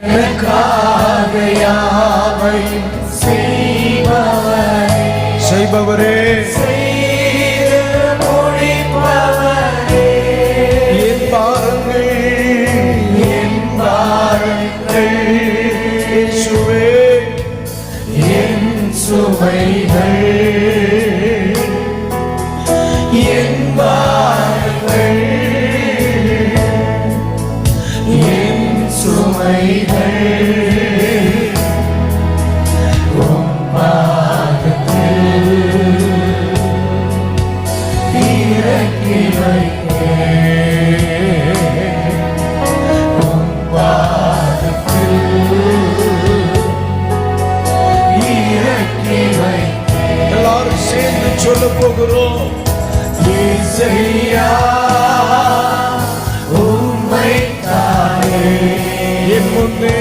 எனக்காக யாவையும் செய்பவரே, செய்து முடிப்பவரே, என் பாரங்கள் இயேசுவே, என் சுமைகள், என் பாரங்கள், என் சுமைகள் உம் பாதத்தில் இறக்கி வைத்தேன், உம் பாதத்தில் இறக்கி வைத்தேன். எல்லாரும் சேர்ந்து சொல்ல போகிறோம். இயேசையா உம்மைத்தானே என் முன்னே